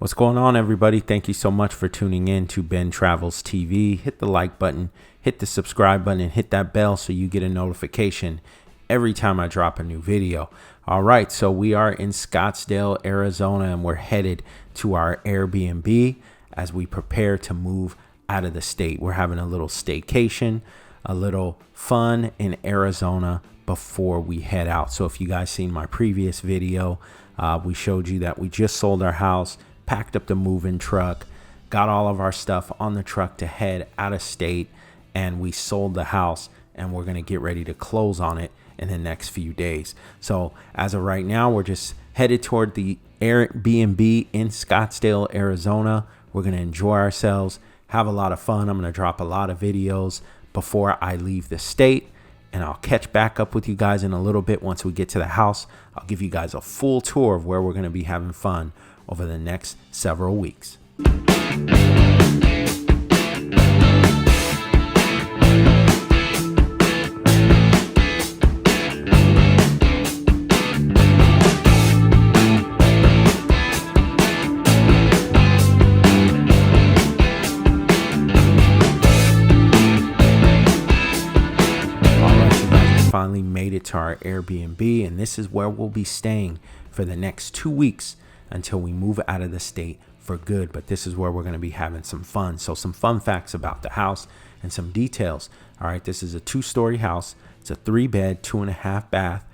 What's going on, everybody? Thank you so much for tuning in to Ben Travels TV. Hit the like button, hit the subscribe button, and hit that bell so you get a notification every time I drop a new video. All right, so we are in Scottsdale, Arizona, and we're headed to our Airbnb as we prepare to move out of the state. We're having a little staycation, a little fun in Arizona before we head out. So if you guys seen my previous video, we showed you that we just sold our house, packed up the moving truck, got all of our stuff on the truck to head out of state, and we sold the house, and we're going to get ready to close on it in the next few days. So as of right now, we're just headed toward the Airbnb in Scottsdale, Arizona. We're going to enjoy ourselves, have a lot of fun. I'm going to drop a lot of videos before I leave the state, and I'll catch back up with you guys in a little bit. Once we get to the house, I'll give you guys a full tour of where we're going to be having fun over the next several weeks. Finally made it to our Airbnb, and this is where we'll be staying for the next 2 weeks until we move out of the state for good. But this is where we're going to be having some fun. So some fun facts about the house and some details. All right, this is a 2-story house. It's a 3-bed, 2.5 bath,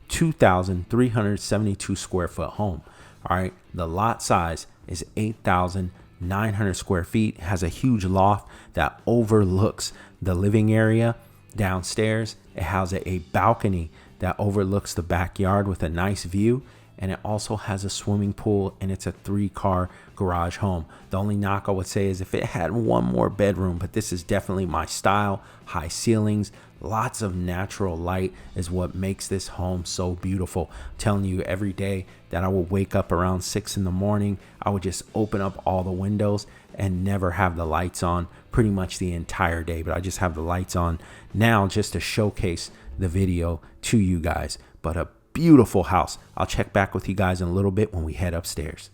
2,372 square foot home. All right, the lot size is 8,900 square feet. It has a huge loft that overlooks the living area. Downstairs, it has a balcony that overlooks the backyard with a nice view, and it also has a swimming pool, and it's a 3-car garage home. The only knock I would say is if it had one more bedroom, but this is definitely my style. High ceilings, lots of natural light is what makes this home so beautiful. I'm telling you, every day that I would wake up around 6 in the morning, I would just open up all the windows and never have the lights on pretty much the entire day. But I just have the lights on now just to showcase the video to you guys. But a beautiful house. I'll check back with you guys in a little bit when we head upstairs.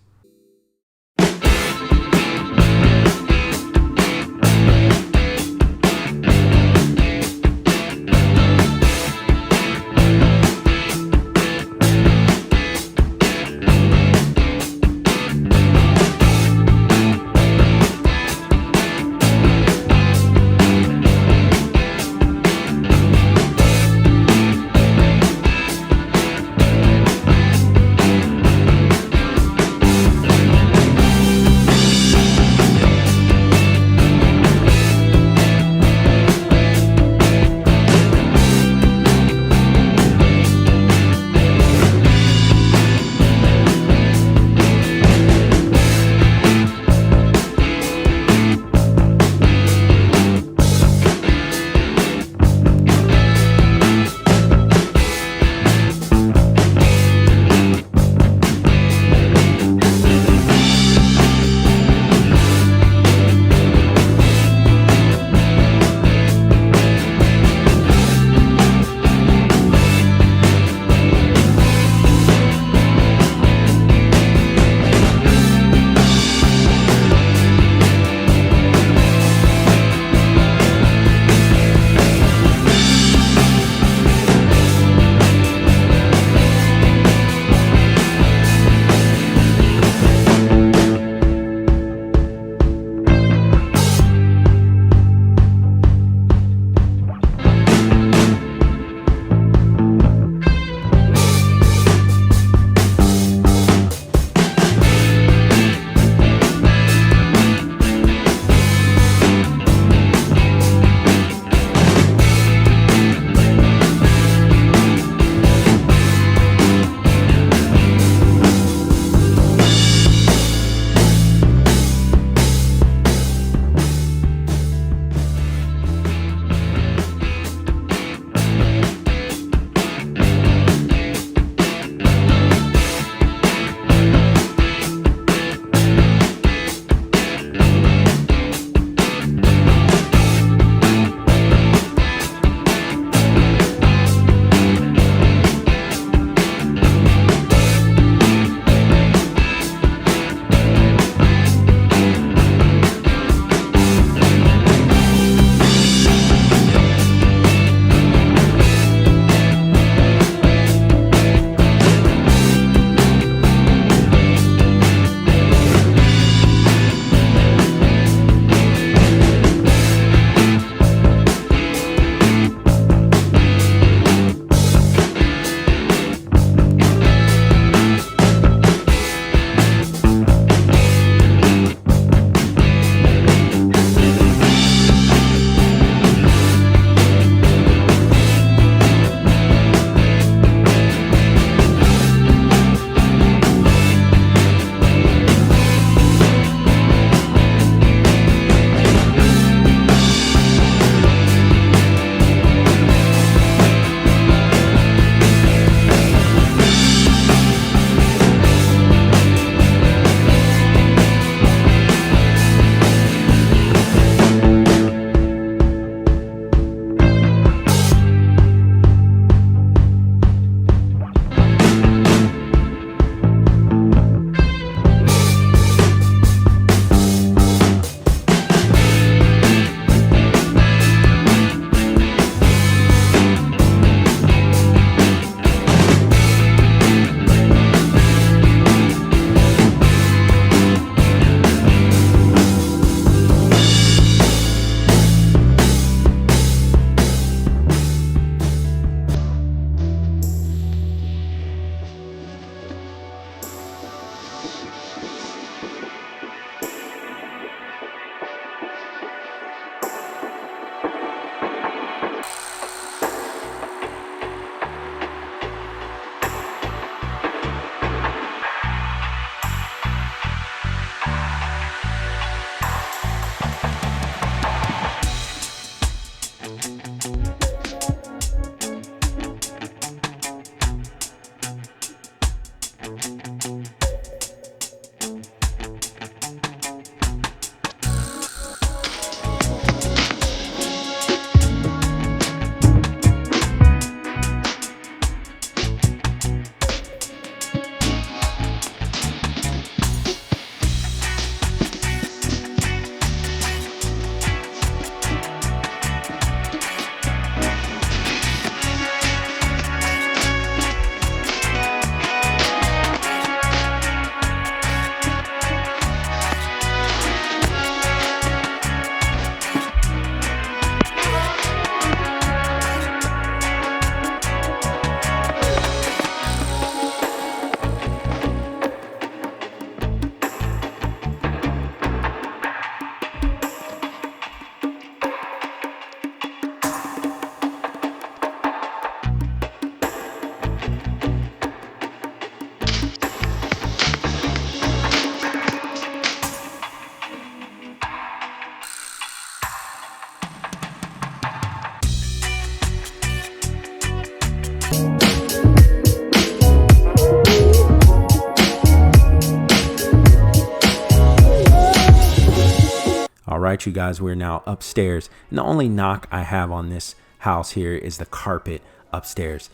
right, you guys, we're now upstairs. And the only knock I have on this house here is the carpet upstairs.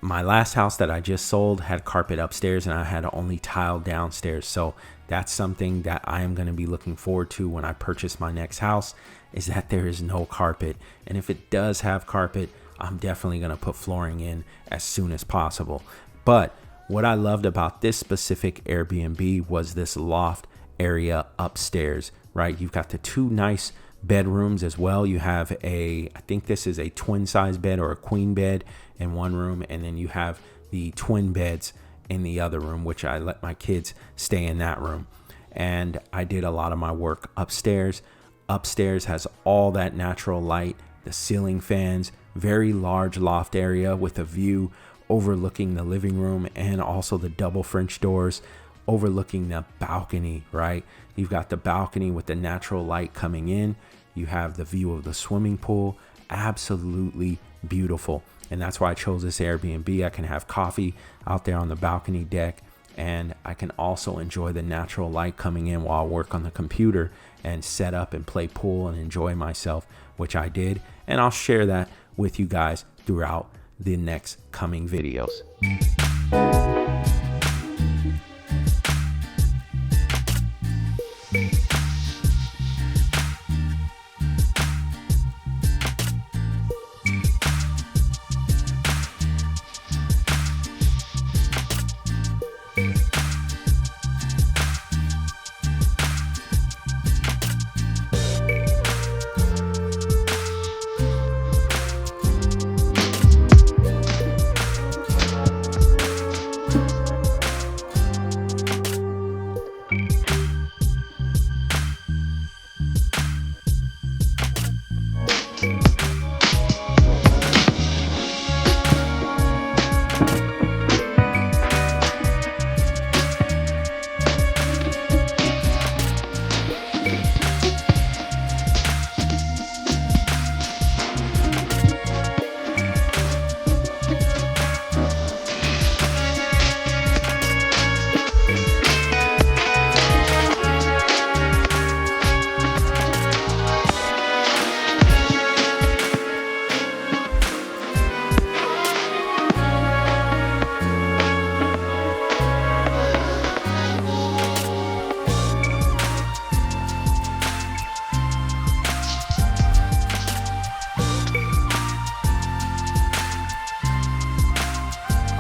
My last house that I just sold had carpet upstairs and I had only tile downstairs. So that's something that I am going to be looking forward to when I purchase my next house, is that there is no carpet. And if it does have carpet, I'm definitely going to put flooring in as soon as possible. But what I loved about this specific Airbnb was this loft area upstairs, right? You've got the 2 nice bedrooms as well. You have I think this is a twin size bed or a queen bed in one room, and then you have the twin beds in the other room, which I let my kids stay in that room. And I did a lot of my work upstairs. Upstairs has all that natural light, the ceiling fans, very large loft area with a view overlooking the living room and also the double French doors overlooking the balcony, right? You've got the balcony with the natural light coming in. You have the view of the swimming pool. Absolutely beautiful. And that's why I chose this Airbnb. I can have coffee out there on the balcony deck, and I can also enjoy the natural light coming in while I work on the computer and set up and play pool and enjoy myself, which I did. And I'll share that with you guys throughout the next coming videos.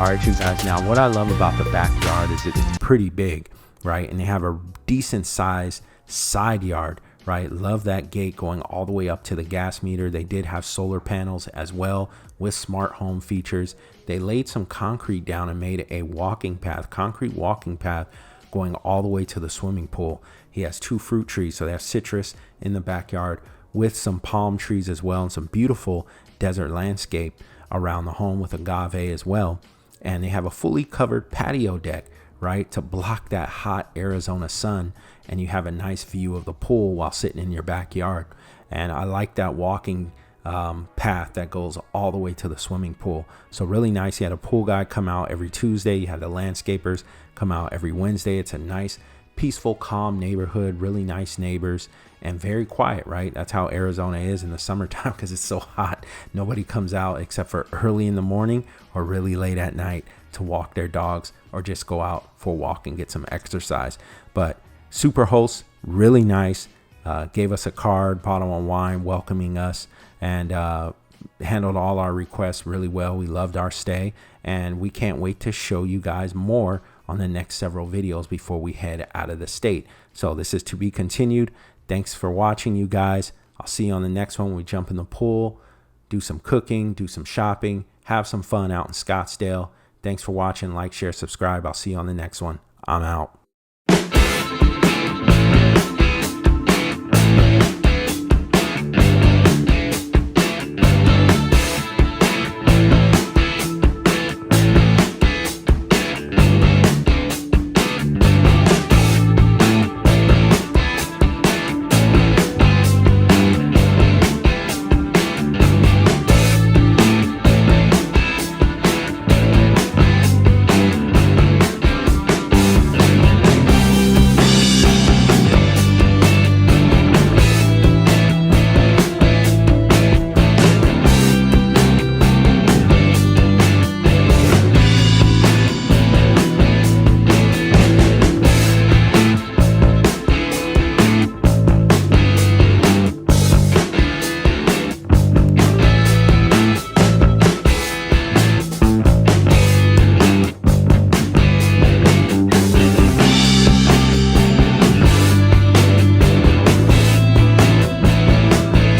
All right, you guys, now what I love about the backyard is it's pretty big, right? And they have a decent size side yard, right? Love that gate going all the way up to the gas meter. They did have solar panels as well with smart home features. They laid some concrete down and made a walking path, concrete walking path going all the way to the swimming pool. He has 2 fruit trees, so they have citrus in the backyard with some palm trees as well, and some beautiful desert landscape around the home with agave as well. And they have a fully covered patio deck, right, to block that hot Arizona sun. And you have a nice view of the pool while sitting in your backyard. And I like that walking path that goes all the way to the swimming pool. So really nice. You had a pool guy come out every Tuesday. You had the landscapers come out every Wednesday. It's a nice, peaceful, calm neighborhood, really nice neighbors, and very quiet, right? That's how Arizona is in the summertime because it's so hot. Nobody comes out except for early in the morning or really late at night to walk their dogs or just go out for a walk and get some exercise. But super host, really nice. Gave us a card, bottle of wine, welcoming us, and handled all our requests really well. We loved our stay, and we can't wait to show you guys more on the next several videos before we head out of the state. So this is to be continued. Thanks for watching, you guys. I'll see you on the next one when we jump in the pool, do some cooking, do some shopping, have some fun out in Scottsdale. Thanks for watching. Like, share, subscribe. I'll see you on the next one. I'm out.